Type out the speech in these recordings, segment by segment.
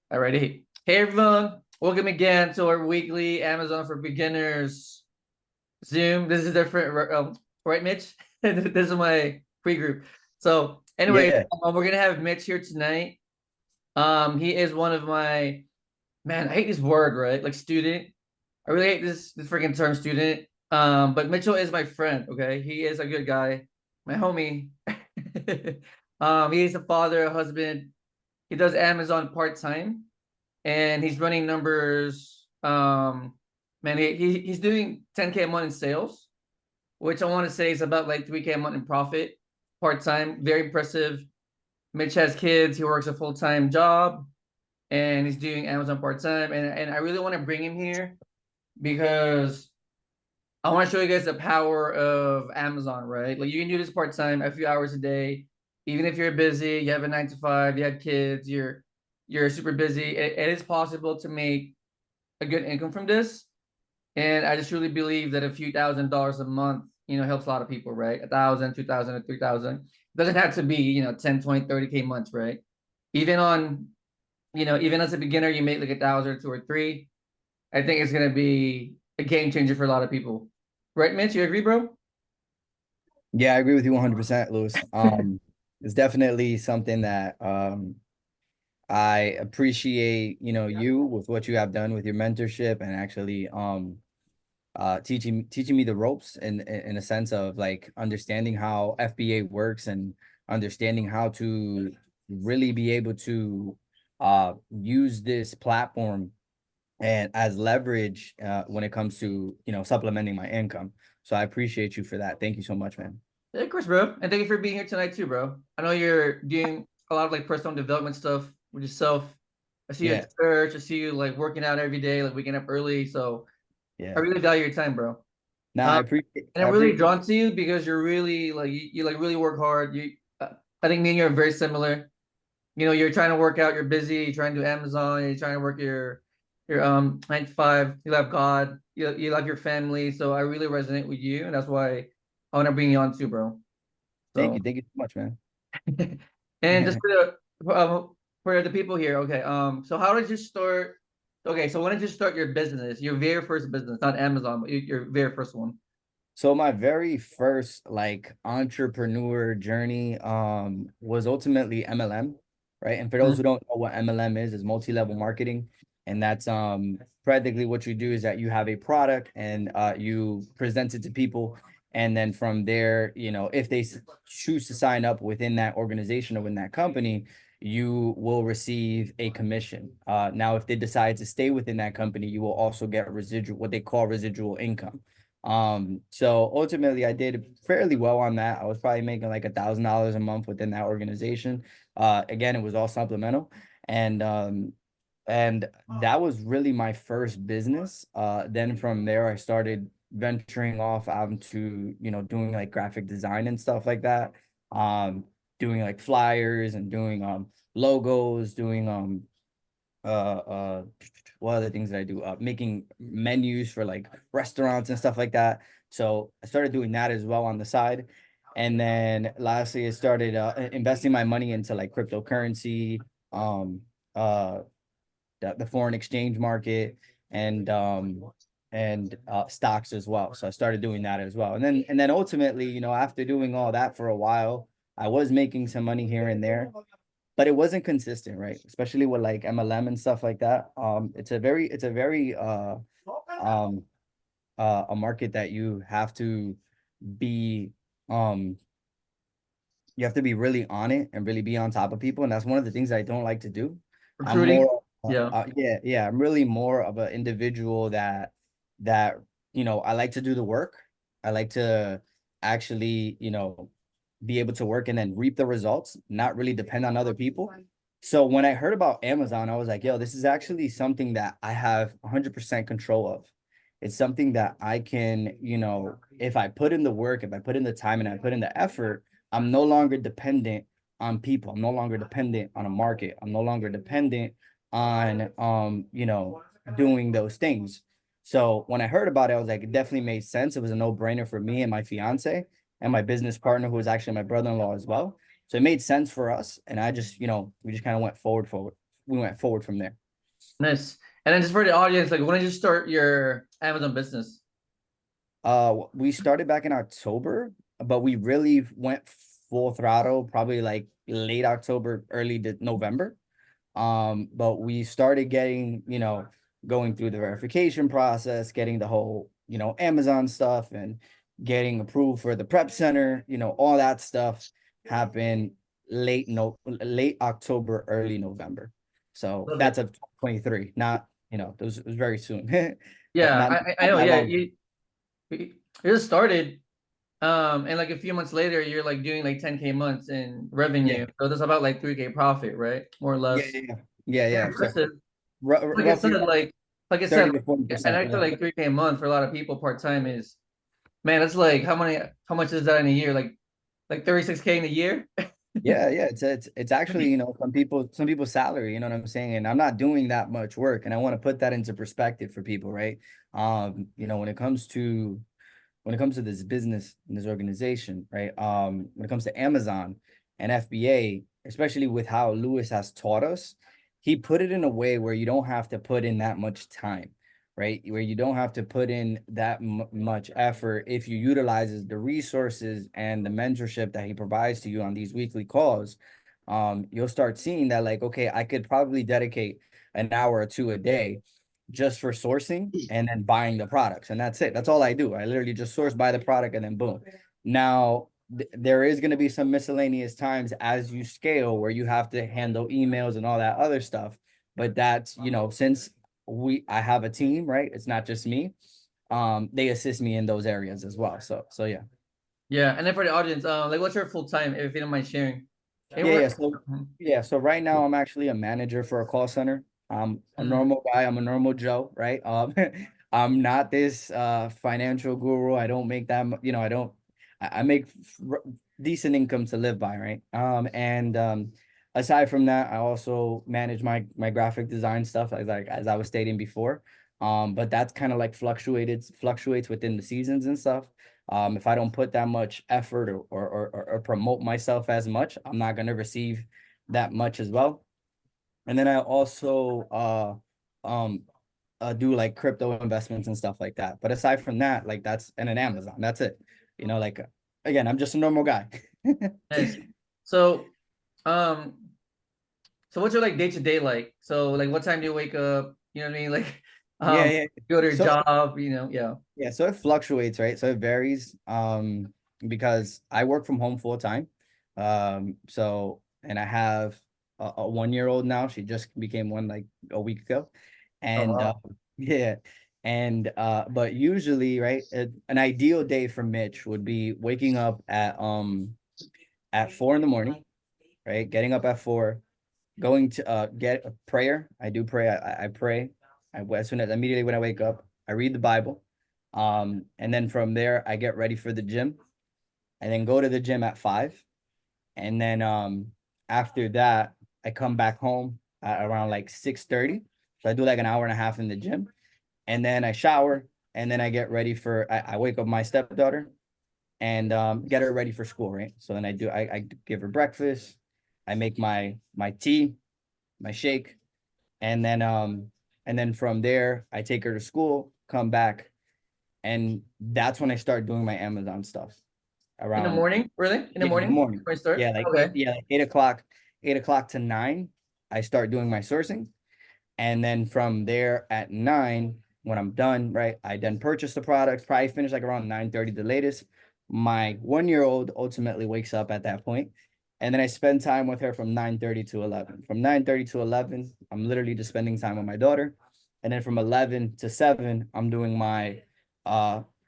Alrighty. Hey everyone, welcome again to our weekly Amazon for Beginners Zoom. This is different, right, Mitch? This is my free group. So, anyway, Yeah, we're gonna have Mitch here tonight. He is one of my man. I hate this word, right? Like student. I really hate this freaking term, student. But Mitchell is my friend. Okay, he is a good guy, my homie. He is a father, a husband. He does Amazon part time and he's running numbers. Man, he's doing 10K a month in sales, which I want to say is about like 3K a month in profit, part time. Very impressive. Mitch has kids. He works a full time job, and he's doing Amazon part time. And I really want to bring him here because I want to show you guys the power of Amazon. Right, like you can do this part time, a few hours a day, even if you're busy. You have a 9 to 5. You have kids. You're super busy. It is possible to make a good income from this. And I just really believe that a few $1,000s a month, helps a lot of people, right? 1,000, 2,000, or 3,000. It doesn't have to be, 10, 20, 30K months, right? Even on, even as a beginner, you make like 1,000 or two or three. I think it's gonna be a game changer for a lot of people. Right, Mitch? You agree, bro? yeah, I agree with you 100%, Lewis. It's definitely something that I appreciate, you with what you have done with your mentorship and actually teaching me the ropes in a sense of like understanding how FBA works and understanding how to really be able to use this platform and as leverage when it comes to supplementing my income. So I appreciate you for that. Thank you so much, man. Yeah, of course, bro. And thank you for being here tonight too, bro. I know you're doing a lot of like personal development stuff with yourself. I see you at Yeah, church. I see you like working out every day, like waking up early. So I yeah. really value your time, bro. Now Um, I appreciate and I I'm really appreciate drawn to you because you're really like you like really work hard. I think me and you are very similar. You're trying to work out. You're busy. You're trying to do Amazon. You're trying to work your 9 to 5. You love God. You love your family. So I really resonate with you, and that's why I want to bring you on too, bro. So thank you so much, man. and just for the people here, okay. So how did you start? Okay, so when did you start your business? Your very first business, not Amazon, but your very first one. So my very first like entrepreneur journey was ultimately MLM, right? And for those who don't know what MLM is multi-level marketing. And that's practically what you do is that you have a product and you present it to people. And then from there, if they choose to sign up within that organization or within that company, you will receive a commission. Now, if they decide to stay within that company, you will also get residual, what they call residual income. So ultimately I did fairly well on that. I was probably making like $1,000 a month within that organization. Again, it was all supplemental. And that was really my first business. Then from there I started venturing off out into, doing like graphic design and stuff like that. Um, doing like flyers and doing logos, doing what other things did I do? Making menus for like restaurants and stuff like that. So I started doing that as well on the side. And then lastly, I started investing my money into like cryptocurrency, um, uh, the foreign exchange market, and stocks as well. So I started doing that as well. And then ultimately, after doing all that for a while, I was making some money here and there, but it wasn't consistent, right? Especially with like MLM and stuff like that. It's a very um a market that be um you have to be really on it and really be on top of people, and that's one of the things I don't like to do. I'm Recruiting. more Yeah. yeah, I'm really more of an individual that I like to do the work. I like to actually, be able to work and then reap the results, not really depend on other people. So when I heard about Amazon, I was like, yo, this is actually something that I have 100% control of. It's something that I can, if I put in the work, if I put in the time and I put in the effort, I'm no longer dependent on people. I'm no longer dependent on a market. I'm no longer dependent on doing those things. So when I heard about it, I was like, it definitely made sense. It was a no-brainer for me and my fiance and my business partner, who was actually my brother-in-law as well. So it made sense for us. And I just, we just kind of went forward. we went forward from there. Nice. And then just for the audience, like when did you start your Amazon business? We started back in October, but we really went full throttle probably like late October, early November. But we started getting, going through the verification process, getting the whole, Amazon stuff and getting approved for the prep center, all that stuff happened late October, early November. So Love that's it. a 23, not, it was very soon. Not, Yeah, not, I not know. that Yeah, long. you just started. And like a few months later, you're like doing like 10K months in Yeah. revenue. So that's about like 3K profit, right? More or Yeah, less. yeah, yeah. Yeah, Very yeah. So impressive. Like I said, roughly around like I said, 30 to and 40%. I feel like 3K a month for a lot of people part time is, man, that's like how much is that in a year? Like 36K in a year? Yeah, yeah. It's actually, some people's salary, you know what I'm saying? And I'm not doing that much work. And I want to put that into perspective for people, right? When it comes to this business and this organization, right? When it comes to Amazon and FBA, especially with how Lewis has taught us, he put it in a way where you don't have to put in that much time, right? Where you don't have to put in that much effort if you utilizes the resources and the mentorship that he provides to you on these weekly calls. You'll start seeing that like, okay, I could probably dedicate an hour or two a day just for sourcing and then buying the products. And that's it. That's all I do. I literally just source, buy the product, and then boom. Now, there is going to be some miscellaneous times as you scale where you have to handle emails and all that other stuff. But that's, since I have a team, right? It's not just me. They assist me in those areas as well. So yeah. Yeah, and then for the audience, like what's your full time, if you don't mind sharing? And Yeah, we're yeah. So right now I'm actually a manager for a call center. I'm a Mhm. normal guy. I'm a normal Joe, right? I'm not this financial guru. I don't make that, I don't. I make decent income to live by, right? And aside from that, I also manage my graphic design stuff, as I was stating before. But that's kind of like fluctuates within the seasons and stuff. If I don't put that much effort or promote myself as much, I'm not gonna receive that much as well. And then I also um do like crypto investments and stuff like that. But aside from that, like that's and an Amazon. That's it. Like again, I'm just a normal guy. Nice. So, um, so what's your like day to day like? So like what time do you wake up? You know what I mean? Like, Yeah, yeah. go to your So job, yeah. yeah, so it fluctuates, right? So it varies because I work from home full time. So and I have a 1 year old now. She just became one like a week ago. Oh And wow. yeah. And but usually, right, an ideal day for Mitch would be waking up at 4 in the morning, right? Getting up at 4, going to get a prayer. I do pray. I pray. As soon as immediately when I wake up, I read the Bible. And then from there I get ready for the gym and then go to the gym at 5. And then after that, I come back home at around like 6:30. So I do like an hour and a half in the gym. And then I shower and then I get ready I wake up my stepdaughter and get her ready for school, right? So then I give her breakfast, I make my tea, my shake, and then from there I take her to school, come back, and that's when I start doing my Amazon stuff In the around morning, really? In the in the morning? morning. Before I start? Yeah, like Okay. like 8 o'clock, 8 o'clock to 9. I start doing my sourcing. And then from there at 9, when I'm done, right, I then purchase the products, probably finish like around 9:30 the latest. My 1 year old ultimately wakes up at that point, and then I spend time with her from 9:30 to 11. From 9:30 to 11, I'm literally just spending time with my daughter. And then from 11 to 7, I'm doing my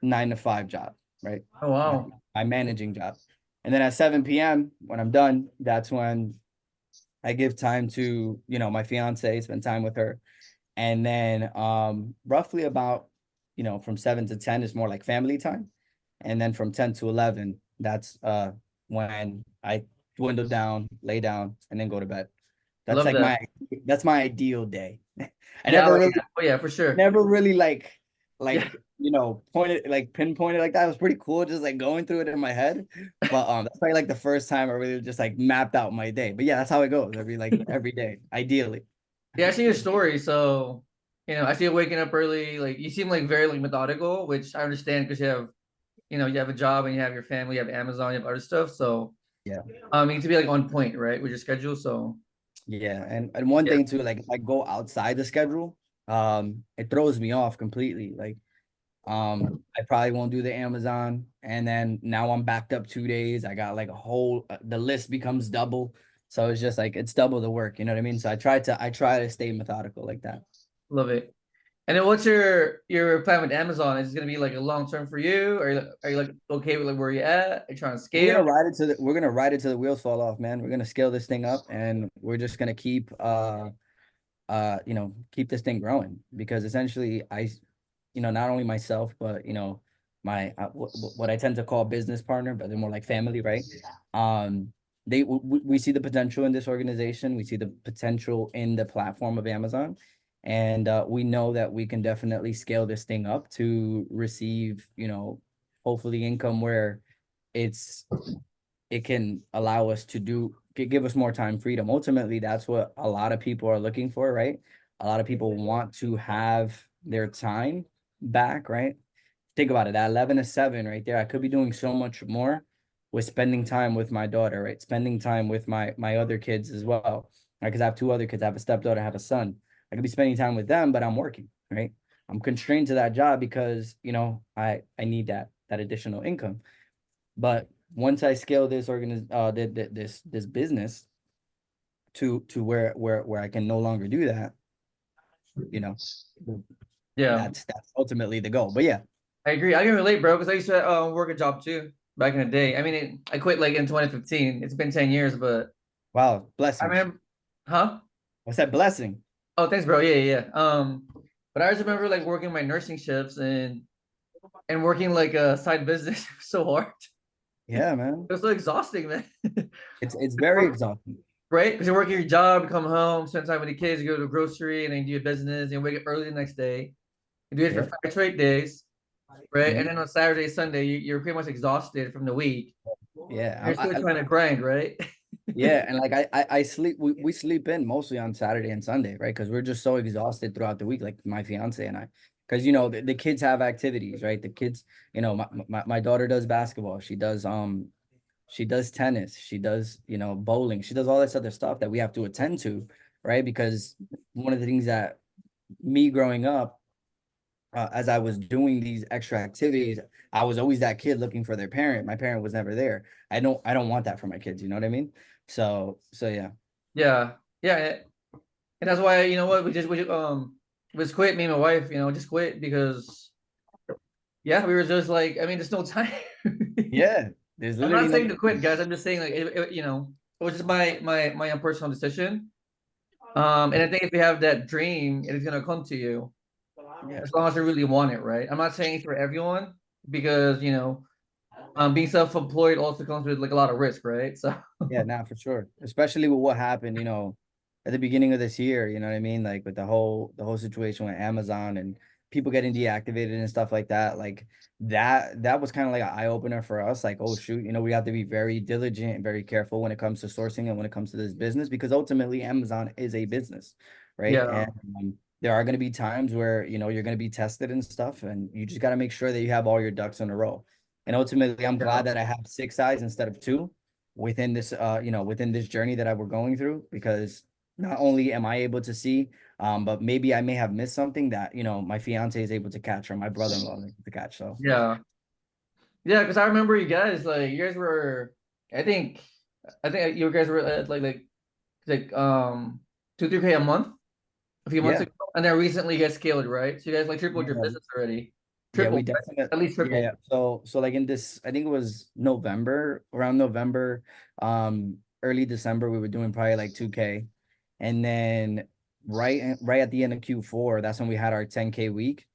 9 to 5 job, right? Oh My, wow. my managing job. And then at 7 p.m., when I'm done, that's when I give time to, my fiance, spend time with her. And then roughly about, from 7 to 10 is more like family time. And then from 10 to 11, that's when I dwindle down, lay down, and then go to bed. That's Love like that. my ideal day. I Yeah, never oh really yeah. Oh yeah, for sure. never really Yeah. pointed like pinpointed like that. It was pretty cool just like going through it in my head. But that's probably like the first time I really just like mapped out my day. But yeah, that's how it goes every day, ideally. Yeah, I see your story. So, I see you waking up early. Like you seem like very like methodical, which I understand because you have a job and you have your family, you have Amazon, you have other stuff. So, Yeah. you need to be like on point, right, with your schedule. So, Yeah, and one yeah, thing too, like if I go outside the schedule, it throws me off completely. Like, I probably won't do the Amazon, and then now I'm backed up 2 days. I got like a whole the list becomes double, so it's just like it's double the work. You know what I mean? So I try to stay methodical like that. love it. And then what's your plan with Amazon? Is it gonna be like a long term for you? Are you like okay with like where you at? Are you trying to scale? We're gonna ride it till the wheels fall off, man. We're gonna scale this thing up, and we're just gonna keep keep this thing growing because essentially not only myself, but my what I tend to call business partner, but they're more like family, right? Um, we see the potential in this organization. We see the potential in the platform of Amazon, and we know that we can definitely scale this thing up to receive, hopefully income where it's it can allow us to give us more time freedom. Ultimately, that's what a lot of people are looking for, right? A lot of people want to have their time back, right? Think about it, at 11 to 7 right there, I could be doing so much more with spending time with my daughter, right? Spending time with my other kids as well, right? Because I have two other kids. I have a stepdaughter, I have a son. I could be spending time with them, but I'm working, right? I'm constrained to that job because I need that additional income. But once I scale this business to where I can no longer do that, you know, Yeah, that's ultimately the goal. But yeah, I agree. I can relate, bro, because I used to work a job too back in the day. I mean, I quit like in 2015. It's been 10 years, but wow, I blessings. remember, huh? What's that blessing? Oh, thanks, bro. Yeah, yeah, yeah. But I just remember like working my nursing shifts and working like a side business so hard. Yeah, man. It was so exhausting, man. It's very exhausting. Right? Because you're working your job, you come home, spend time with the kids, you go to the grocery, and then you do your business, and you wake up early the next day. You do it for Yeah. 5 straight days, right? And Mhm. then on Saturday, Sunday, you're pretty much exhausted from the week. Yeah. You're still trying to grind, right? Yeah, and like I sleep we sleep in mostly on Saturday and Sunday, right? Because we're just so exhausted throughout the week, like my fiance and I. Because the kids have activities, right? The kids, my daughter does basketball. She does tennis, she does, bowling, she does all this other stuff that we have to attend to, right? Because one of the things that me growing up, as I was doing these extra activities, I was always that kid looking for their parent. My parent was never there. I don't want that for my kids. You know what I mean? So yeah. Yeah, yeah, and that's why you know what we just quit. Me and my wife, just quit because yeah, we were just like, I mean, there's no time. Yeah. There's I'm literally not no saying to quit, time. guys. I'm just saying like it was just my own personal decision. And I think if you have that dream, it is gonna come to you Yeah. as long as you really want it, right? I'm not saying it's for everyone because being self-employed also comes with like a lot of risk, right? So Yeah, nah, for sure. Especially with what happened, at the beginning of this year, you know what I mean? Like with the whole situation with Amazon and people getting deactivated and stuff like that. Like that was kind of like an eye opener for us. Like, oh shoot, we have to be very diligent and very careful when it comes to sourcing and when it comes to this business because ultimately Amazon is a business, right? yeah, And there are going to be times where you're going to be tested and stuff, and you just got to make sure that you have all your ducks in a row. And ultimately, I'm yeah, glad that I have six eyes instead of two within this journey that I were going through because not only am I able to see, but maybe I may have missed something that my fiance is able to catch or my brother-in-law is able to catch. So yeah, yeah. Because I remember you guys were, I think, I think you guys were at like 2-3K a month a few months yeah, ago, and then recently you guys scaled, right? So you guys like tripled your yeah, business already, yeah, we tripled, right? definitely, At least yeah, tripled. yeah. So like in this, I think it was around November, early December, we were doing probably like 2K, and then right at the end of Q4, that's when we had our 10K week.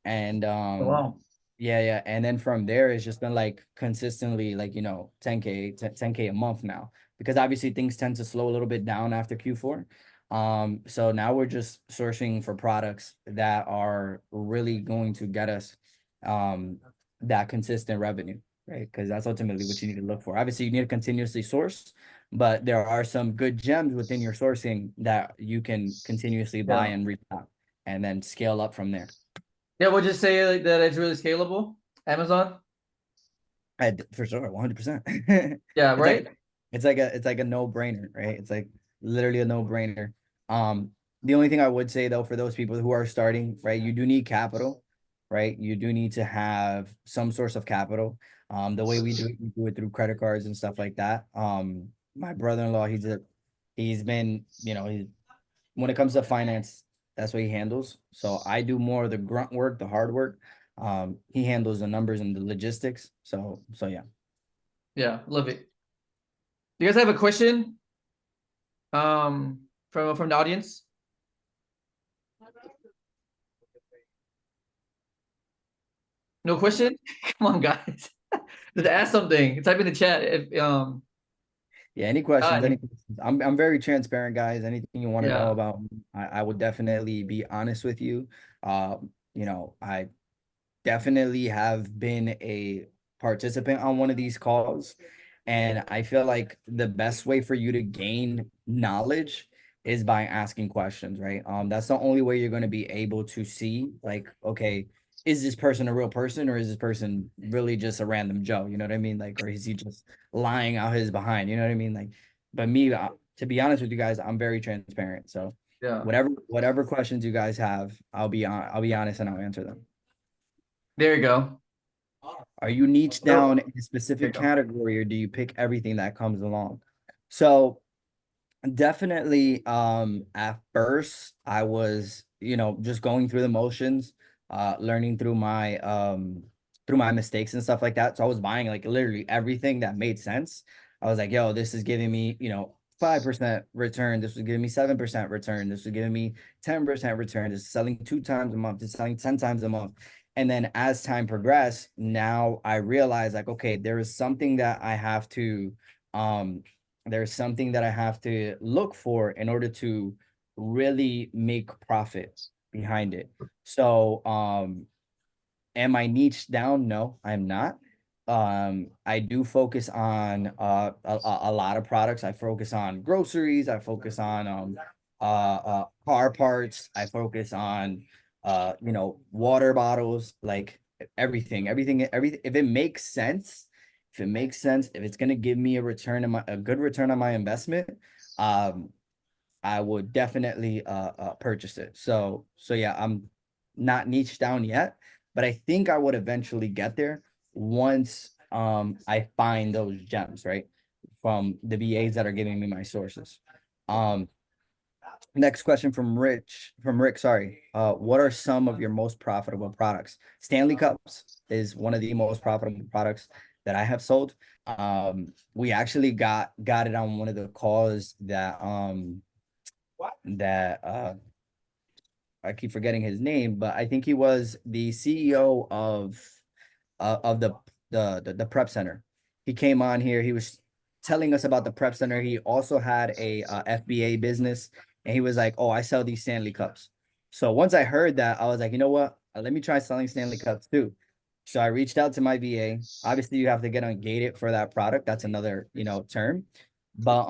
And Oh, wow. yeah, yeah. And then from there, it's just been like consistently like, 10K a month now. Because obviously things tend to slow a little bit down after Q4. So now we're just sourcing for products that are really going to get us um that consistent revenue, right? Because that's ultimately what you need to look for. Obviously, you need to continuously source, but there are some good gems within your sourcing that you can continuously buy Yeah. and restock and then scale up from there. Yeah, we'll just say like, that it's really scalable. Amazon. For sure, 100%. Yeah, It's like right? it's like a no-brainer, right? It's like literally a no-brainer. Um, the only thing I would say though, for those people who are starting, right, you do need capital, right? You do need to have some source of capital. The way we do it through credit cards and stuff like that. My brother-in-law, he's been, he's when it comes to finance, that's what he handles. So I do more of the grunt work, the hard work. He handles the numbers and the logistics. So yeah. Yeah, love it. Do you guys have a question? From the audience? No question? Come on, guys. Just ask something. Type in the chat if Yeah, any questions? got Any any. questions? I'm very transparent, guys. Anything you want to know Yeah. about, I would definitely be honest with you. I definitely have been a participant on one of these calls. And I feel like the best way for you to gain knowledge is by asking questions, right? That's the only way you're going to be able to see, like, okay, is this person a real person or is this person really just a random Joe? You know what I mean? Like, or is he just lying out his behind? You know what I mean? Like, but me, to be honest with you guys, I'm very transparent. So Yeah. whatever questions you guys have, I'll be honest and I'll answer them. There you go. Are you niche So down in a there you specific go. category or do you pick everything that comes along? So definitely at first I was, just going through the motions, learning through my mistakes and stuff like that. So I was buying like literally everything that made sense. I was like, yo, this is giving me, 5% return. This was giving me 7% return. This was giving me 10% return. This is selling 2 times a month. This is selling 10 times a month. And then as time progressed, now I realize like, okay, there is something that I have to um there's something that I have to look for in order to really make profit behind it. So, am I niche down? No, I'm not. I do focus on a lot of products. I focus on groceries. I focus on car parts. I focus on water bottles, like everything. If it makes sense, if it's gonna give me a good return on my investment, um, I would definitely purchase it. So yeah, I'm not niche down yet, but I think I would eventually get there once I find those gems, right? From the VAs that are giving me my sources. Um Next question from Rick, sorry. What are some of your most profitable products? Stanley Cups is one of the most profitable products that I have sold. We actually got it on one of the calls that I keep forgetting his name, but I think he was the CEO of the prep center. He came on here. He was telling us about the prep center. He also had a FBA business, and he was like, "Oh, I sell these Stanley Cups." So once I heard that, I was like, you know what? Let me try selling Stanley Cups too. So I reached out to my VA. Obviously, you have to get ungated for that product. That's another term. But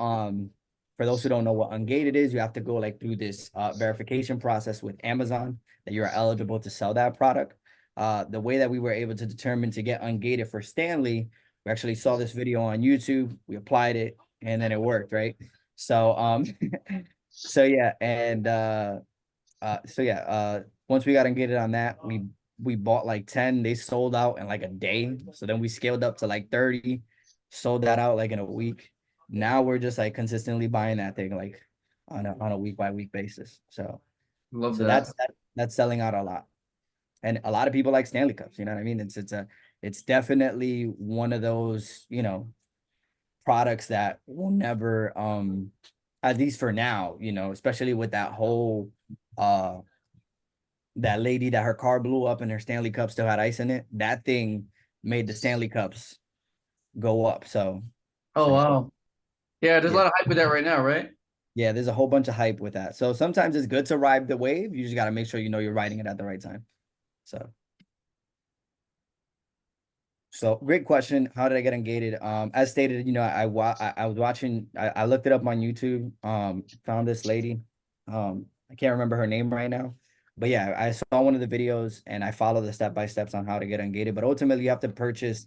for those who don't know what ungated is, you have to go like through this verification process with Amazon that you're eligible to sell that product. The way that we were able to determine to get ungated for Stanley, we actually saw this video on YouTube, we applied it, and then it worked, right? So so yeah, and once we got ungated on that, we bought like 10, they sold out in like a day. So then we scaled up to like 30, sold that out like in a week. Now we're just like consistently buying that thing like on a week by week basis. So Love so that. that's selling out a lot. And a lot of people like Stanley Cups, you know what I mean? It's definitely one of those, products that will never at least for now, especially with that whole uh that lady that her car blew up and her Stanley Cup still had ice in it. That thing made the Stanley Cups go up. So Oh yeah. wow. Yeah, there's a Yeah. lot of hype with that right now, right? Yeah, there's a whole bunch of hype with that. So sometimes it's good to ride the wave. You just got to make sure you're riding it at the right time. So So great question. How did I get ungated? As stated, you know, I was watching, I looked it up on YouTube, found this lady. I can't remember her name right now, but yeah, I saw one of the videos and I followed the step-by-steps on how to get ungated. But ultimately you have to purchase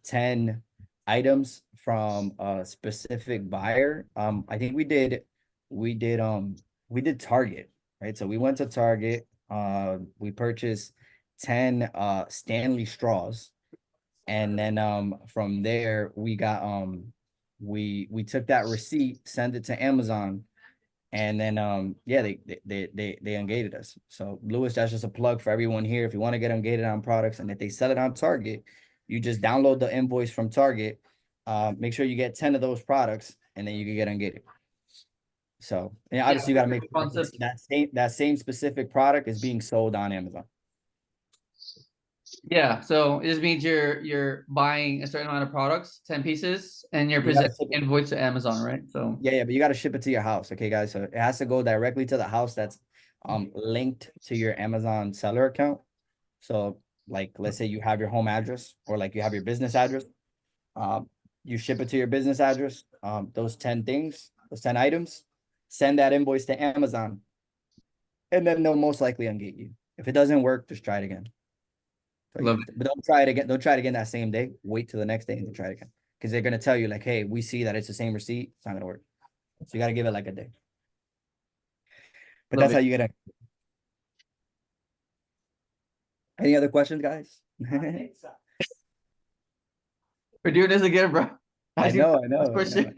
10 items from a specific buyer. I think we did we did Target, right? So we went to Target, we purchased 10 Stanley straws, and then from there we got we took that receipt, sent it to Amazon, and then yeah, they ungated us. So Lewis, that's just a plug for everyone here. If you want to get ungated on products and if they sell it on Target, you just download the invoice from Target, make sure you get 10 of those products, and then you can get ungated. So and Yeah, obviously you got to make sure concept. that same specific product is being sold on Amazon. Yeah, so it just means you're buying a certain amount of products, 10 pieces, and you're You got to presenting ship it. invoice to Amazon, right? So Yeah, but you got to ship it to your house, okay, guys? So it has to go directly to the house that's linked to your Amazon seller account. So like let's say you have your home address or like you have your business address. Um, you ship it to your business address. Those 10 things, those 10 items, send that invoice to Amazon, and then they'll most likely ungate you. If it doesn't work, just try it again. love it. But don't try it again. Don't try it again that same day. Wait till the next day and then try it again. Because they're gonna tell you, like, hey, we see that it's the same receipt. It's not gonna work. So you gotta give it like a day. But Love that's how it. you get it. Any other questions, guys? We're doing this again, bro. I Asking know, I this know, I know. question.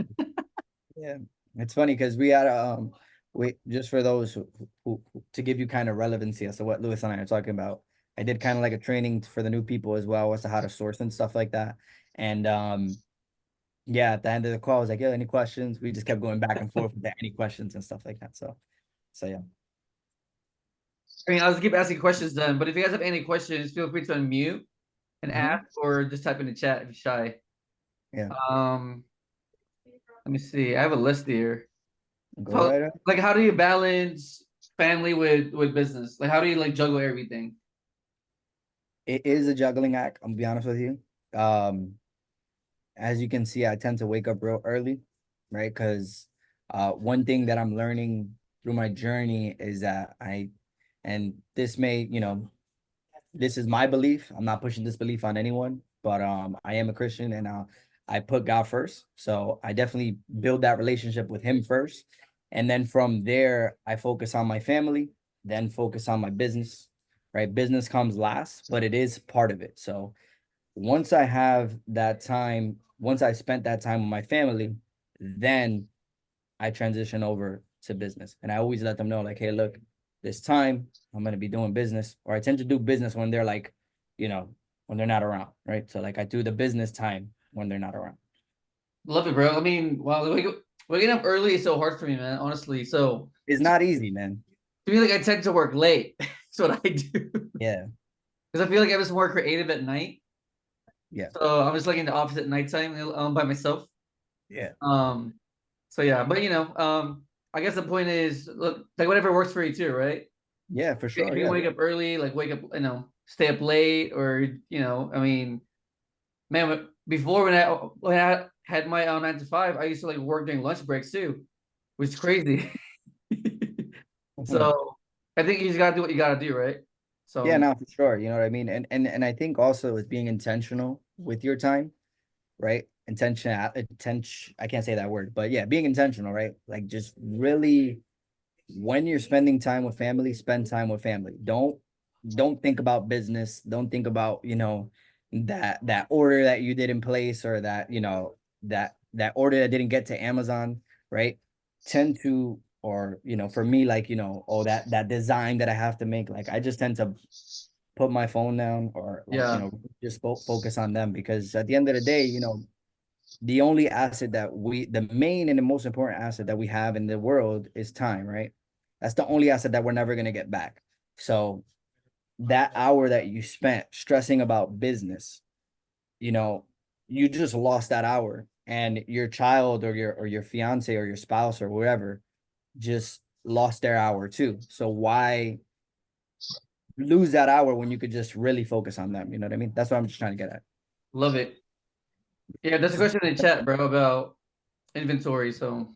Yeah, it's funny because we had we just for those to give you kind of relevancy as to what Lewis and I are talking about. I did kind of like a training for the new people as well as to how to source and stuff like that. And yeah, at the end of the call, I was like, "Yo, any questions?" We just kept going back and forth with the any questions and stuff like that. So yeah. I mean, I'll just keep asking questions then, but if you guys have any questions, feel free to unmute and ask or just type in the chat if you're shy. Yeah, Um, Let me see. I have a list here. go So, right ahead. like, how do you balance family with business? Like, how do you like juggle everything? It is a juggling act. I'm gonna be honest with you. Um, as you can see, I tend to wake up real early, right? Because one thing that I'm learning through my journey is that and this may, you know, this is my belief. I'm not pushing this belief on anyone, but I am a Christian and I put God first. So I definitely build that relationship with Him first. And then from there, I focus on my family, then focus on my business, right? Business comes last, but it is part of it. So once I have that time, once I spent that time with my family, then I transition over to business. And I always let them know, like, hey, look, this time I'm gonna be doing business, or I tend to do business when they're like, you know, when they're not around, right? So like I do the business time when they're not around. Love it, bro. I mean, wow, waking up early is so hard for me, man. Honestly, so It's not easy, man. to me, like, I tend to work late. That's what I do Yeah, because I feel like I'm just more creative at night. yeah, So I'm just like in the office at nighttime, by myself. yeah, Um, so yeah, but I guess the point is, look, like whatever works for you too, right? yeah, for If sure. you Yeah, wake up early, like wake up, stay up late, or I mean, man, before when I had my 9 to 5, I used to like work during lunch breaks too, which is crazy. So I think you just gotta do what you gotta do, right? yeah, So no, for sure. You know what I mean? And I think also with being intentional with your time, right? Intention, I can't say that word, but yeah, being intentional, right? Like just really when you're spending time with family, spend time with family. Don't think about business. Don't think about, that order that you did in place or that, that order that didn't get to Amazon, right? Tend to, or, for me, like, oh, that design that I have to make, like I just tend to put my phone down or like, yeah, just focus on them because at the end of the day, the only asset the main and the most important asset that we have in the world is time, right? That's the only asset that we're never going to get back. So that hour that you spent stressing about business, you know, you just lost that hour and your child or your fiance or your spouse or whoever just lost their hour too. So why lose that hour when you could just really focus on them? You know what I mean? That's what I'm just trying to get at. Love it. Yeah, that's a question in the chat, bro, about inventory. So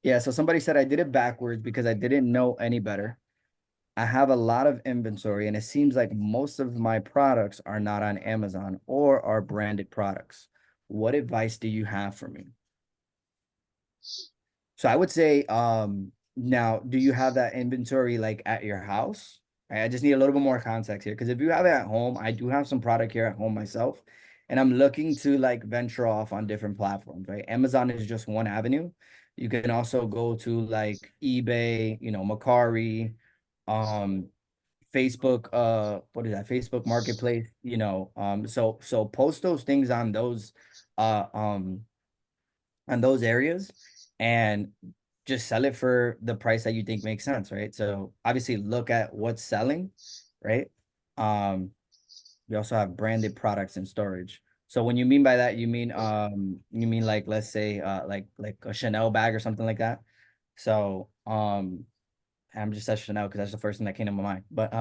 Yeah, so somebody said I did it backwards because I didn't know any better. I have a lot of inventory, and it seems like most of my products are not on Amazon or are branded products. What advice do you have for me? So I would say, now, do you have that inventory like at your house? I just need a little bit more context here because if you have it at home, I do have some product here at home myself, and I'm looking to like venture off on different platforms, right? Amazon is just one avenue. You can also go to like eBay, Macari, um, Facebook, what is that? Facebook Marketplace, so post those things uh, um, on those areas and just sell it for the price that you think makes sense, right? So obviously look at what's selling, right? Um, we also have branded products in storage. So when you mean by that, you mean like let's say like a Chanel bag or something like that. So I'm just at Chanel because that's the first thing that came to my mind. But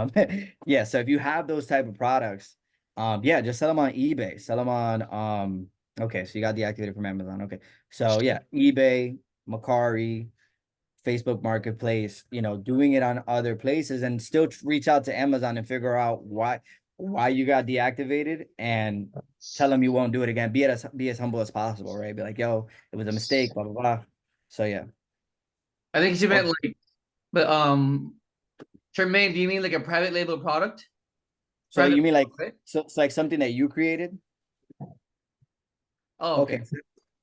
yeah, so if you have those type of products, yeah, just sell them on eBay. Sell them on okay, so you got deactivated from Amazon. Okay. So yeah, eBay, Macari, Facebook Marketplace, doing it on other places and still reach out to Amazon and figure out why you got deactivated and tell them you won't do it again. Be as humble as possible, right? Be like, yo, it was a mistake, blah blah blah. So yeah. I think she Or meant like, but Tremaine, do you mean like a private label product? so Private you mean like label, right? so it's like something that you created? Oh, okay. Okay.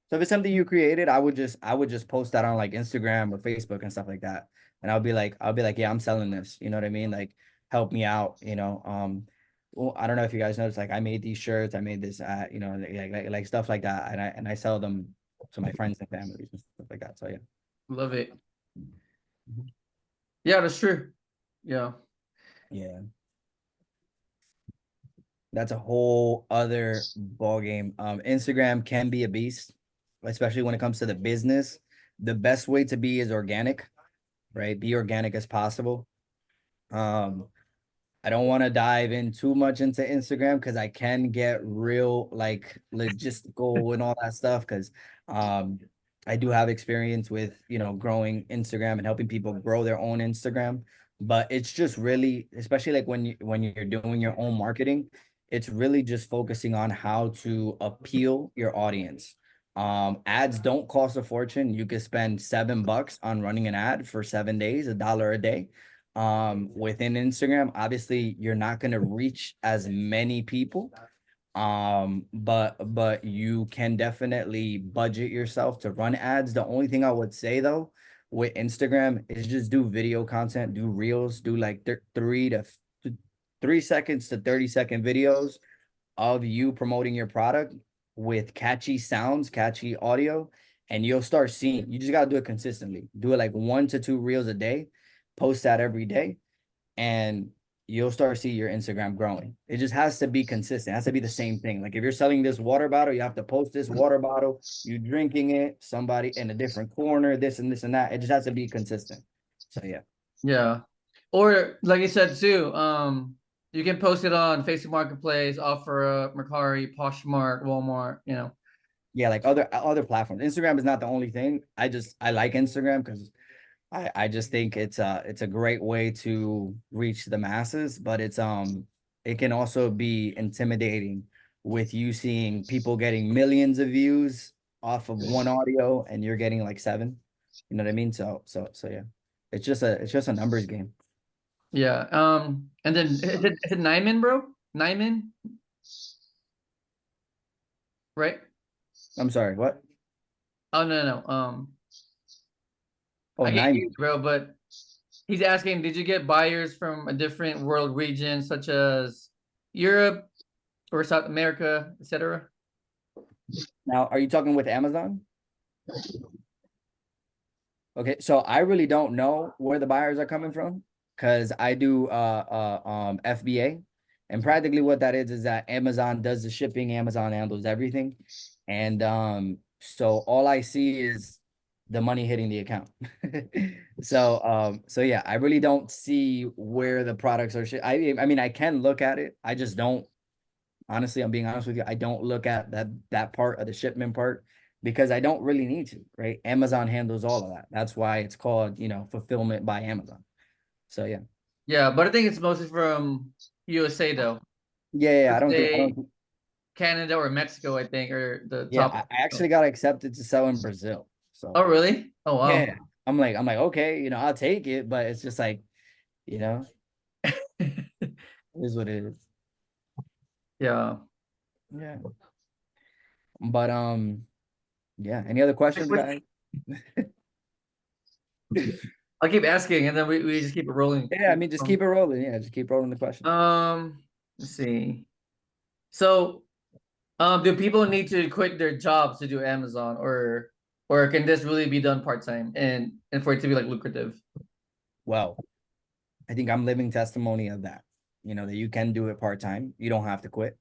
So if it's something you created, I would just post that on like Instagram or Facebook and stuff like that. And I'll be like, yeah, I'm selling this. You know what I mean? Like, help me out, Well, I don't know if you guys noticed, like I made these shirts, I made this like stuff like that. And I sell them to my friends and families and stuff like that. So yeah. Love it. Mhm. Yeah, that's true. Yeah. Yeah. That's a whole other ball game. Instagram can be a beast, especially when it comes to the business. The best way to be is organic, right? Be organic as possible. Um, I don't want to dive in too much into Instagram because I can get real like logistical and all that stuff because um I do have experience with growing Instagram and helping people grow their own Instagram. But it's just really, especially like when you're doing your own marketing, it's really just focusing on how to appeal your audience. Ads don't cost a fortune. You could spend $7 on running an ad for 7 days, $1 a day within Instagram. Obviously you're not going to reach as many people, but you can definitely budget yourself to run ads. The only thing I would say though with Instagram is just do video content, do reels, do like 3 seconds to 30-second videos of you promoting your product with catchy sounds, catchy audio, and you'll start seeing. You just got to do it consistently. Do it like 1 to 2 reels a day, post that every day, and you'll start to see your Instagram growing. It just has to be consistent. It has to be the same thing. Like if you're selling this water bottle, you have to post this water bottle, you drinking it, somebody in a different corner, this and this and that. It just has to be consistent. So yeah. Yeah. Or like you said too, you can post it on Facebook Marketplace, OfferUp, Mercari, Poshmark, Walmart, Yeah, like other platforms. Instagram is not the only thing. I like Instagram because I just think it's a great way to reach the masses, but it can also be intimidating with you seeing people getting millions of views off of one audio and you're getting like seven. You know what I mean? So yeah. It's just a numbers game. Yeah. And then is it Nyman, bro? Nyman, right? I'm sorry, what? Oh no, no. Oh, I get you, nine. bro, but he's asking, did you get buyers from a different world region such as Europe or South America, etc.? Now, are you talking with Amazon? Okay, so I really don't know where the buyers are coming from because I do FBA, and practically what that is that Amazon does the shipping, Amazon handles everything, and so all I see is the money hitting the account. So yeah, I really don't see where the products are. I mean, I can look at it. I just don't Honestly, I'm being honest with you. I don't look at that part of the shipment part because I don't really need to, right? Amazon handles all of that. That's why it's called, fulfillment by Amazon. So yeah. Yeah, but I think it's mostly from USA though. Yeah, I don't think I USA, don't Canada, or Mexico, I think, are the yeah, top. I actually got accepted to sell in Brazil. Oh, So really? Oh, wow. yeah. I'm like, okay, I'll take it, but it's just like, you know, it is what it is. Yeah. Yeah. But yeah. Any other questions, Like, guys? I'll keep asking, and then we just keep it rolling. Yeah, I mean, just keep it rolling. Yeah, just keep rolling the questions. Let's see. So, do people need to quit their jobs to do Amazon, or can this really be done part-time and for it to be like lucrative? Well, I think I'm living testimony of that. That you can do it part-time. You don't have to quit.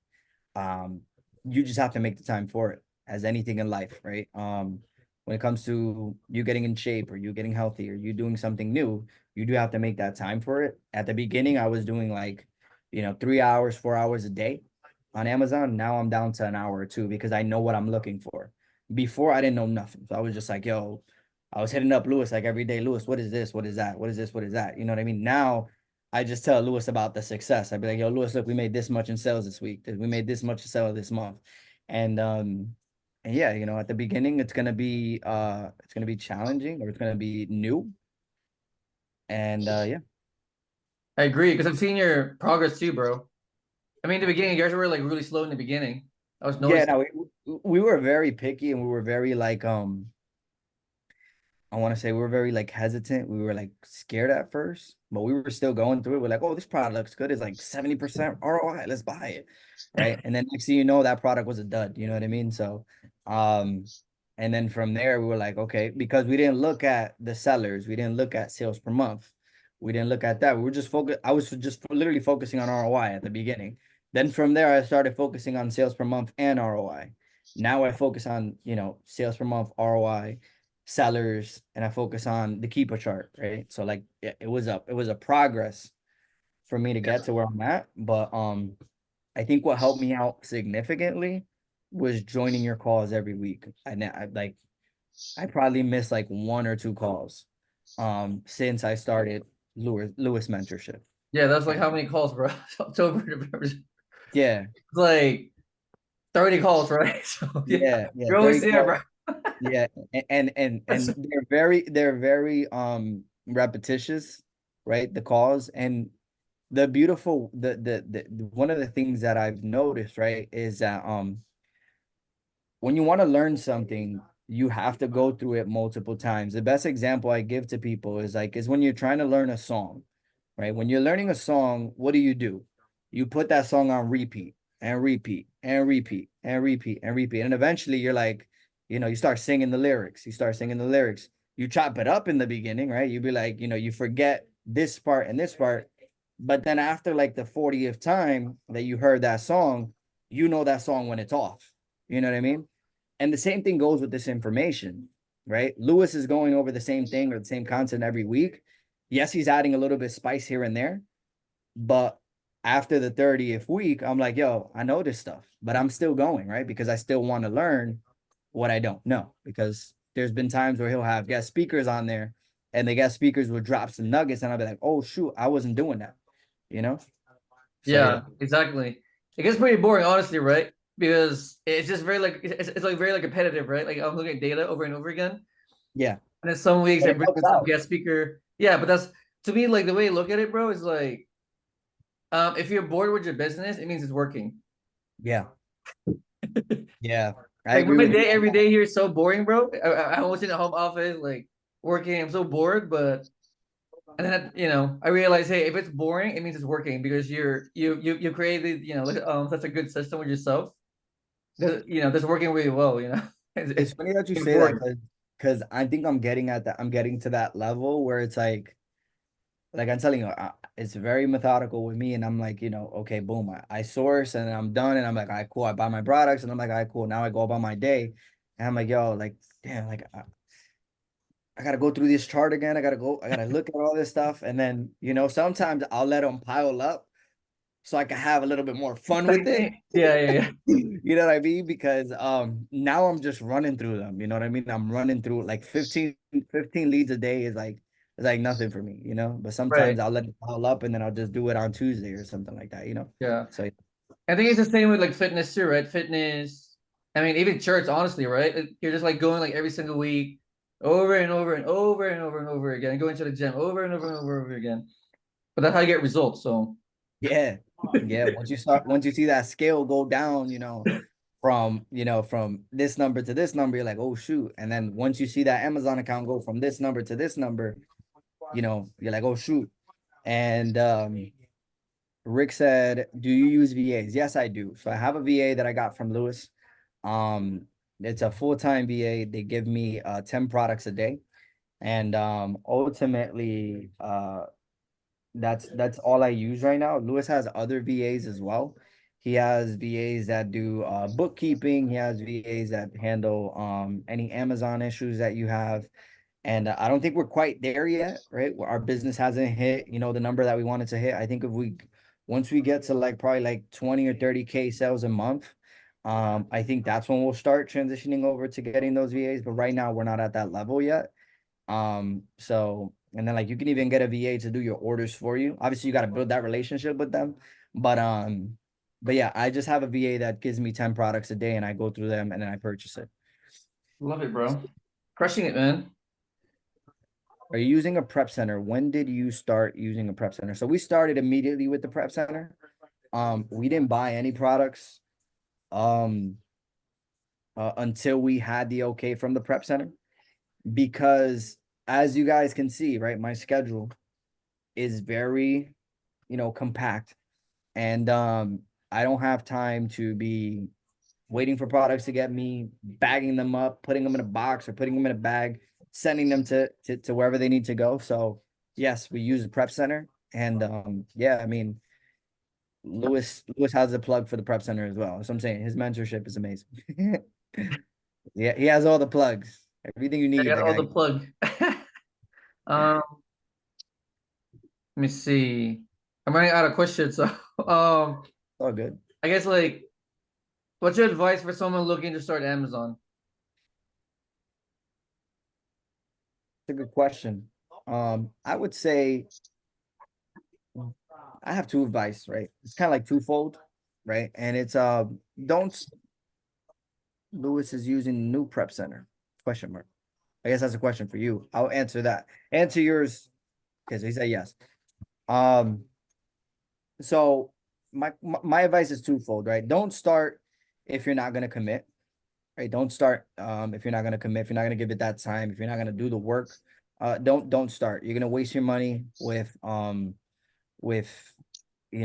Um, you just have to make the time for it, as anything in life, right? When it comes to you getting in shape or you getting healthy or you doing something new, you do have to make that time for it. At the beginning, I was doing like, 3 hours, 4 hours a day on Amazon. Now I'm down to an hour or two because I know what I'm looking for. Before I didn't know nothing. So I was just like, yo, I was hitting up Lewis like every day. Lewis, what is this? What is that? What is this? What is that? You know what I mean? Now I just tell Lewis about the success. I'd be like, yo, Lewis, look, we made this much in sales this week. We made this much in sales this month. And yeah, at the beginning it's gonna be challenging or it's gonna be new. And yeah. I agree because I've seen your progress too, bro. I mean, in the beginning, you guys were like really slow in the beginning. I was Yeah, noticing. no, we were very picky and we were very like I want to say we were very like hesitant. We were like scared at first, but we were still going through it. We're like, oh, this product looks good. It's like 70% ROI. Let's buy it. Right. And then next thing you know, that product was a dud. You know what I mean? So, and then from there, we were like, okay, because we didn't look at the sellers, we didn't look at sales per month. We didn't look at that. We were just focused. I was just literally focusing on ROI at the beginning. Then from there, I started focusing on sales per month and ROI. Now I focus on, sales per month, ROI, sellers, and I focus on the keeper chart, right? So like it was a progress for me to get to where I'm at. But I think what helped me out significantly was joining your calls every week. I probably missed like one or two calls since I started Lewis mentorship. Yeah, that's like how many calls, bro? October, November. It's Yeah, like 30 calls, right? So yeah, yeah, you're always 30 there, bro. calls. Yeah, and they're very repetitious, right? The calls and the beautiful the one of the things that I've noticed, right, is that when you want to learn something, you have to go through it multiple times. The best example I give to people is when you're trying to learn a song, right? When you're learning a song, what do? You put that song on repeat and repeat and repeat and repeat and repeat. And eventually you're like, you start singing the lyrics. You start singing the lyrics. You chop it up in the beginning, right? You'd be like, you forget this part and this part. But then after like the 40th time that you heard that song, you know that song when it's off. You know what I mean? And the same thing goes with this information, right? Lewis is going over the same thing or the same content every week. Yes, he's adding a little bit of spice here and there, but after the 30th week, I'm like, yo, I know this stuff, but I'm still going, right? Because I still want to learn what I don't know. Because there's been times where he'll have guest speakers on there and the guest speakers will drop some nuggets and I'll be like, oh, shoot, I wasn't doing that, you know? So, yeah. Yeah, exactly. It gets pretty boring, honestly, right? Because it's just very like it's like very like competitive, right? Like I'm looking at data over and over again, Yeah. and then some weeks But they it bring helps in some out. guest speaker. Yeah, but that's to me like the way you look at it, bro, is like if you're bored with your business, it means it's working. Yeah. Yeah. I Like agree my with you day on every that. day here is so boring, bro. I was in the home office, like working. I'm so bored, but and then I realize, hey, if it's boring, it means it's working because you created like, such a good system with yourself. That's working really well. It's funny that you You're say that bored. because I think I'm getting to that level where it's like I'm telling you, it's very methodical with me, and I'm like, okay, boom, I source and I'm done, and I'm like, all right, cool, I buy my products, and I'm like, all right, cool, now I go about my day, and I'm like, yo, like, damn, like I gotta go through this chart again, I gotta look at all this stuff, and then sometimes I'll let them pile up, so I can have a little bit more fun with it. Yeah, yeah, yeah. You know what I mean? Because now I'm just running through them. You know what I mean? I'm running through like 15 leads a day is like nothing for me, you know. But sometimes Right. I'll let it all up and then I'll just do it on Tuesday or something like that, you know. Yeah. So I think it's the same with like fitness too, right? Fitness. I mean, even church, honestly, right? You're just like going like every single week, over and over and over and over and over again, going to the gym over and over and over again. But that's how you get results. So yeah, yeah. Once you see that scale go down, you know, from this number to this number, you're like, oh shoot. And then once you see that Amazon account go from this number to this number, you know, you're like, oh shoot. And Rick said, "Do you use VAs?" Yes, I do. So I have a VA that I got from Lewis. Um, it's a full-time VA. They give me 10 products a day. And ultimately, that's all I use right now. Lewis has other VAs as well. He has VAs that do bookkeeping. He has VAs that handle any Amazon issues that you have. And I don't think we're quite there yet, right? Our business hasn't hit, you know, the number that we wanted to hit. I think if we once we get to like probably like 20 or 30K sales a month, I think that's when we'll start transitioning over to getting those VAs. But right now we're not at that level yet. So and then like you can even get a VA to do your orders for you. Obviously, you got to build that relationship with them. But yeah, I just have a VA that gives me 10 products a day and I go through them and then I purchase it. love it, bro. Crushing it, man. Are you using a prep center? When did you start using a prep center? So we started immediately with the prep center. We didn't buy any products um until we had the okay from the prep center because as you guys can see, right, my schedule is very, you know, compact and I don't have time to be waiting for products to get me, bagging them up, putting them in a box or putting them in a bag, sending them to wherever they need to go. So yes, we use the prep center. And yeah, I mean, Lewis has a plug for the prep center as well. So I'm saying his mentorship is amazing. Yeah, he has all the plugs. Everything you I need, got that all the guy. plug. Let me see. I'm running out of questions, so All good. I guess like, what's your advice for someone looking to start Amazon? It's a good question. I would say I have two advice, right? It's kind of like twofold, right? And it's don't Lewis is using new prep center? Question mark. I guess that's a question for you. I'll answer that. Answer yours because he said yes. Um, so my advice is twofold, right? Don't start if you're not gonna commit, right? Don't start if you're not gonna commit, if you're not gonna give it that time, if you're not gonna do the work, don't start. You're gonna waste your money with you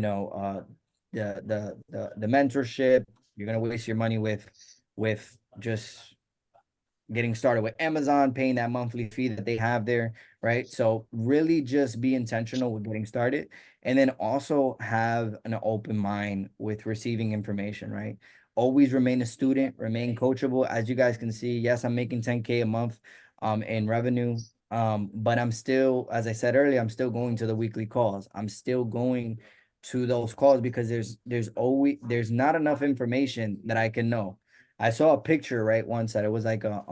know the mentorship. You're gonna waste your money with just getting started with Amazon, paying that monthly fee that they have there, right? So really just be intentional with getting started and then also have an open mind with receiving information, right? Always remain a student, remain coachable. As you guys can see, yes, I'm making 10K a month in revenue. But I'm still, as I said earlier, I'm still going to the weekly calls. I'm still going to those calls because there's not enough information that I can know. I saw a picture right once that it was like a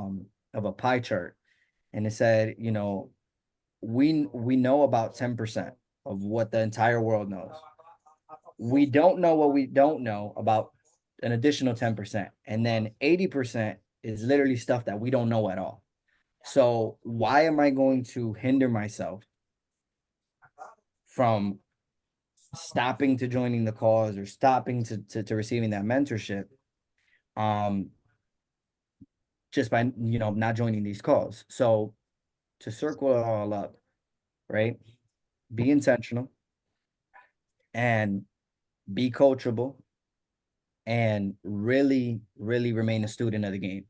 of a pie chart, and it said, you know, we know about 10% of what the entire world knows. We don't know what we don't know about an additional 10%, and then 80% is literally stuff that we don't know at all. So why am I going to hinder myself from stopping to joining the cause or stopping to receiving that mentorship? Um, just by not joining these calls. So to circle it all up, right? Be intentional and be coachable and really, really remain a student of the game.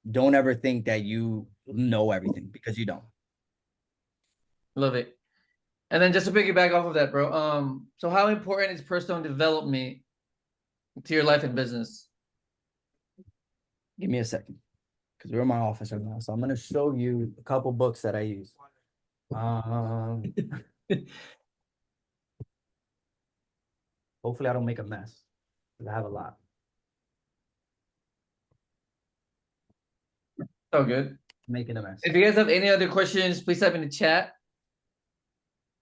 Don't ever think that you know everything because you don't. Love it. And then just to piggyback off of that, bro. So how important is personal development to your life and business? Give me a second because we're in my office right now. So I'm going to show you a couple books that I use. Hold Hopefully I don't make a mess, 'cause I have a lot. Oh, good. Making a mess. If you guys have any other questions, please type in the chat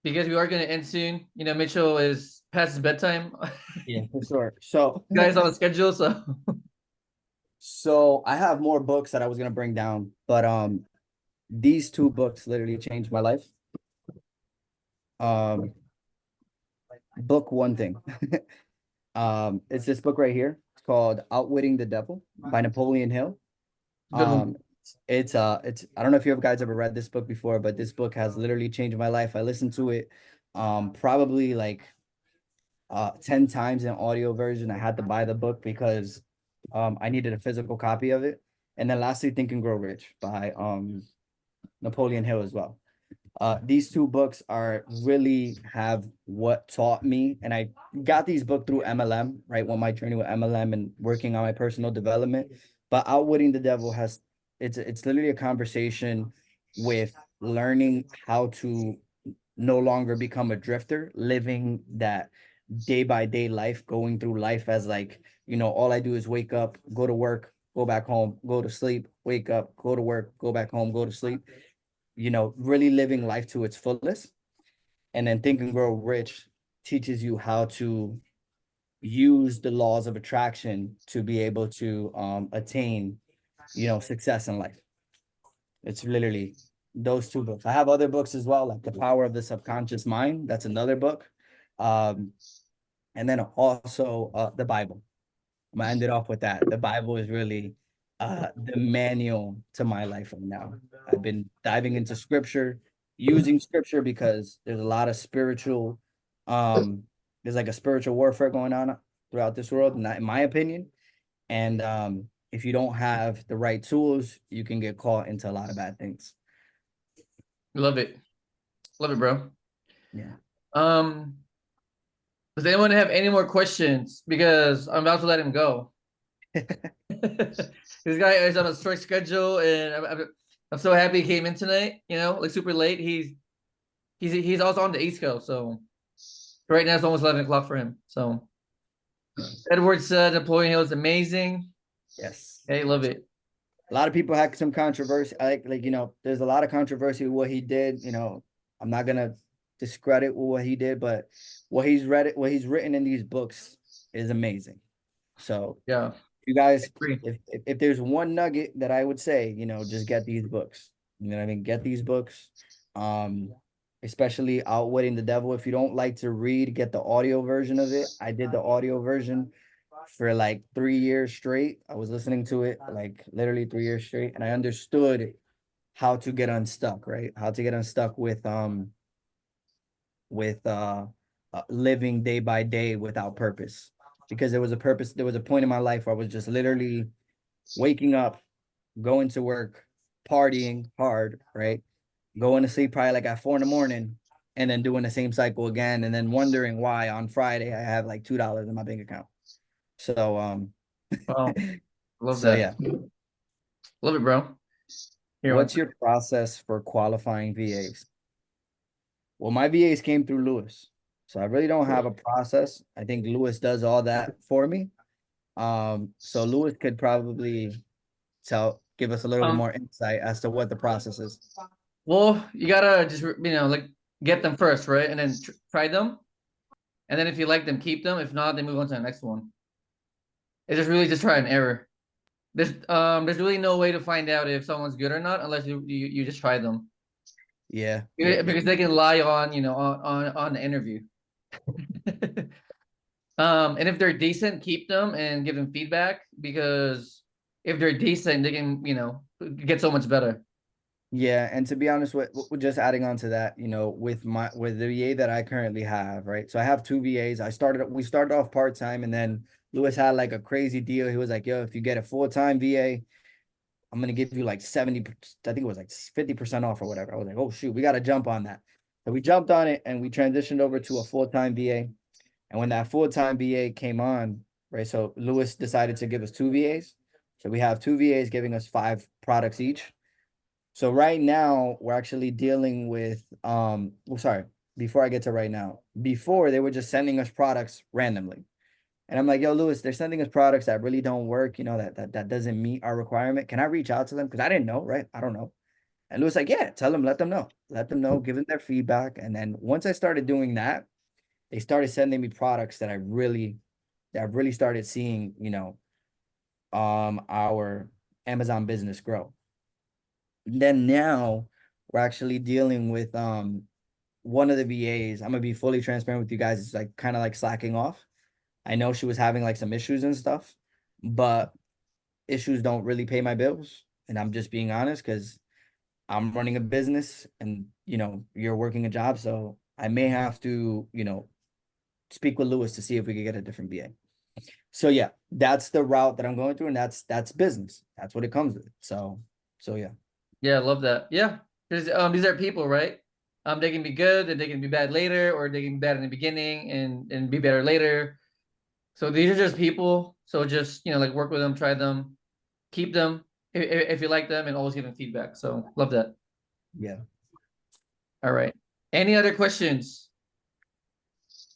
because we are going to end soon. You know, Mitchell is past his bedtime. Yeah, for sure. So Guys on the schedule, so so I have more books that I was gonna bring down, but these two books literally changed my life. Um, book one thing. It's this book right here. It's called Outwitting the Devil by Napoleon Hill. good one. It's I don't know if you guys ever read this book before, but this book has literally changed my life. I listened to it probably like 10 times in audio version. I had to buy the book because I needed a physical copy of it. And then lastly, Think and Grow Rich by Napoleon Hill as well. These two books are really have what taught me, and I got these books through MLM, right? When my journey with MLM and working on my personal development. But Outwitting the Devil has it's literally a conversation with learning how to no longer become a drifter, living that day by day life, going through life as like, all I do is wake up, go to work, go back home, go to sleep, wake up, go to work, go back home, go to sleep, really living life to its fullest. And then Think and Grow Rich teaches you how to use the laws of attraction to be able to attain, success in life. It's literally those two books. I have other books as well, like The Power of the Subconscious Mind. That's another book. Um, and then also the Bible. I'm gonna end it off with that. The Bible is really the manual to my life right now. I've been diving into scripture, using scripture because there's a lot of spiritual, um, there's like a spiritual warfare going on throughout this world, in my opinion. And if you don't have the right tools, you can get caught into a lot of bad things. Love it. Love it, bro. Yeah. Um, does anyone have any more questions? Because I'm about to let him go. This guy is on a strict schedule, and I'm so happy he came in tonight. You know, like super late. He's also on the East Coast, so right now it's almost 11 o'clock for him. So Edward said Napoleon Hill is amazing. Yes. Hey, love it. A lot of people had some controversy. There's a lot of controversy with what he did. I'm not gonna discredit what he did, but what he's written in these books is amazing. So Yeah, you guys, agree. if there's one nugget that I would say, just get these books. You know what I mean? Get these books. Especially Outwitting the Devil. If you don't like to read, get the audio version of it. I did the audio version for like 3 years straight. I was listening to it like literally 3 years straight, and I understood how to get unstuck, right? How to get unstuck with living day by day without purpose. Because there was a purpose, there was a point in my life where I was just literally waking up, going to work, partying hard, right? Going to sleep probably like at 4 in the morning, and then doing the same cycle again, and then wondering why on Friday I have like $2 in my bank account. So Wow, love so that. yeah. Love it, bro. Here, one. What's your process for qualifying VAs? Well, my VAs came through Lewis. So I really don't have a process. I think Lewis does all that for me. So Lewis could probably give us a little bit Um, more insight as to what the process is. well, you gotta just like get them first, right? And then try them, and then if you like them, keep them. If not, then move on to the next one. It's just really just try and error. There's really no way to find out if someone's good or not unless you just try them. Yeah. Because they can lie on on the interview. And if they're decent, keep them and give them feedback because if they're decent, they can get so much better. Yeah, and to be honest, with just adding on to that, with the VA that I currently have, right? So I have two VAs. We started off part-time, and then Lewis had like a crazy deal. He was like, "Yo, if you get a full-time VA, I'm gonna give you like 70, I think it was like 50% off or whatever." I was like, "Oh shoot, we gotta jump on that." So we jumped on it and we transitioned over to a full-time VA. And when that full-time VA came on, right? So Lewis decided to give us two VAs. So we have two VAs giving us 5 products each. So right now we're actually dealing with well, sorry. before I get to right now. Before they were just sending us products randomly. And I'm like, yo, Lewis, they're sending us products that really don't work, that doesn't meet our requirement. Can I reach out to them? Because I didn't know, right? I don't know. And Lewis like, yeah, tell them, let them know. Let them know, give them their feedback. And then once I started doing that, they started sending me products that I really started seeing, our Amazon business grow. And then now we're actually dealing with one of the VAs. I'm gonna be fully transparent with you guys. It's like kind of like slacking off. I know she was having like some issues and stuff, but issues don't really pay my bills. And I'm just being honest because I'm running a business and you're working a job. So I may have to, speak with Lewis to see if we could get a different VA. So yeah, that's the route that I'm going through, and that's business. That's what it comes with. So yeah. Yeah, I love that. Yeah, because these are people, right? They can be good and they can be bad later, or they can be bad in the beginning and be better later. So these are just people. So just like work with them, try them, keep them if you like them, and always give them feedback. So love that. Yeah. All right. Any other questions?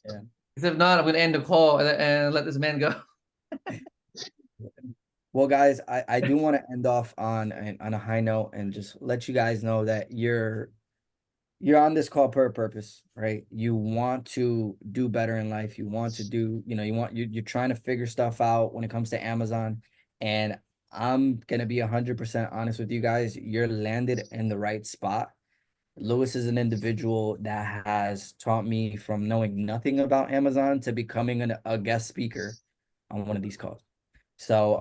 Yeah. Because if not, I'm gonna end the call and let this man go. Well, guys, I do want to end off on a high note and just let you guys know that you're on this call per purpose, right? You want to do better in life. You want to do, you're trying to figure stuff out when it comes to Amazon. And I'm gonna be 100% honest with you guys. You're landed in the right spot. Lewis is an individual that has taught me from knowing nothing about Amazon to becoming a guest speaker on one of these calls. So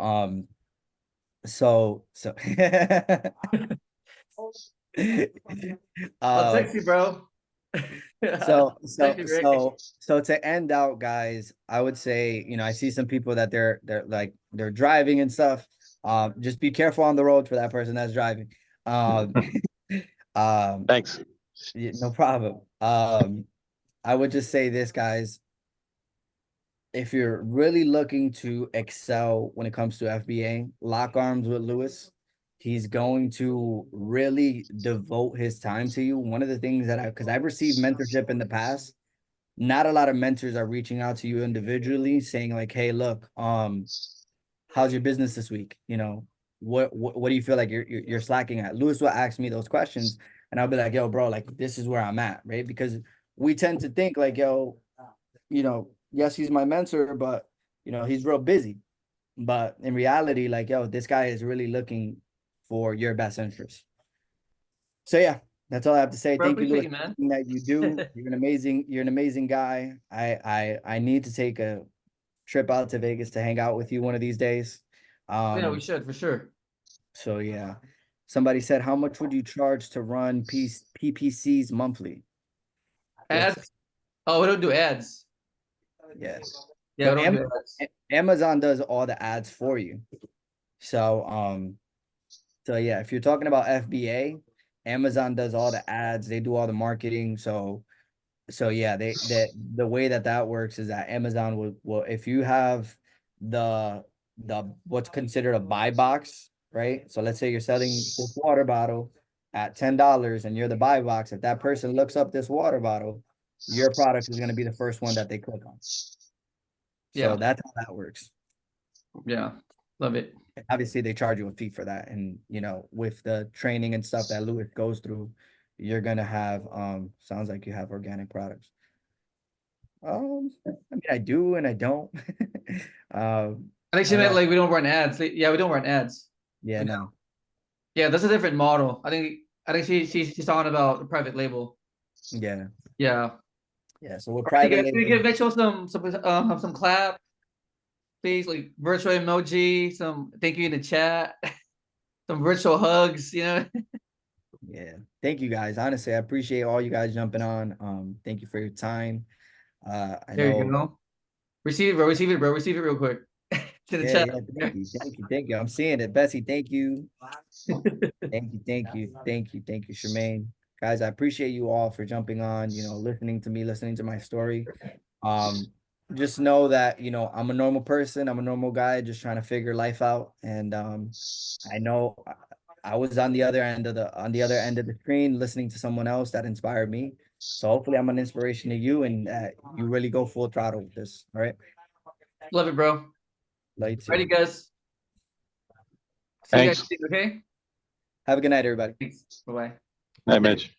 so I'll um text you, bro. so Text so you, Rick. so so to end out, guys, I would say, I see some people that they're like they're driving and stuff. Just be careful on the road for that person that's driving. Um um Thanks. no problem. I would just say this, guys. If you're really looking to excel when it comes to FBA, lock arms with Lewis. He's going to really devote his time to you. One of the things because I've received mentorship in the past, not a lot of mentors are reaching out to you individually saying like, hey, look, how's your business this week? What do you feel like you're slacking at? Lewis will ask me those questions and I'll be like, yo, bro, like this is where I'm at, right? Because we tend to think like, yo, yes, he's my mentor, but he's real busy. But in reality, like, yo, this guy is really looking for your best interest. So yeah, that's all I have to say. Bro, Thank you, appreciate Lewis, you, for man. everything that you do. You're an amazing guy. I need to take a trip out to Vegas to hang out with you one of these days. Yeah, we Um, should for sure. so yeah. Somebody said, how much would you charge to run PPCs monthly? What's Ads? Oh, we don't do ads. yeah. Yeah, So we don't do ads. Amazon does all the ads for you. So so yeah, if you're talking about FBA, Amazon does all the ads, they do all the marketing. So yeah, the way that works is that Amazon will if you have the what's considered a buy box, right? So let's say you're selling this water bottle at $10 and you're the buy box. If that person looks up this water bottle, your product is going to be the first one that they click on. So Yeah, that's how that works. yeah, love it. Obviously they charge you a fee for that, and with the training and stuff that Lewis goes through, you're gonna have sounds like you have organic products. I mean, I do and I don't. I think I she don't meant know. like we don't run ads. Yeah, we don't run ads. Yeah, We don't. no. Yeah, that's a different model. I think she's talking about the private label. Yeah, Yeah. yeah. So with All right, private guys, can we labels, give Mitchell some clap, please? Like virtual emoji, some thank you in the chat, some virtual hugs. yeah. Thank you guys. Honestly, I appreciate all you guys jumping on. Thank you for your time. I There you know. go. Receive it, bro. Receive it, bro. Receive it real quick. To the Yeah, chat. yeah. Thank you. I'm seeing it, Bessie. Thank you. Thank you, Charmaine. Guys, I appreciate you all for jumping on, listening to me, listening to my story. Um, just know that, I'm a normal person, I'm a normal guy just trying to figure life out. And I know I was on the other end of the screen listening to someone else that inspired me. So hopefully I'm an inspiration to you, and you really go full throttle with this. All right. Love it, bro. Love you too. Alrighty, guys. See you guys Thanks. soon, okay? Have a good night, everybody. Thanks. Bye-bye. Night, Mitch.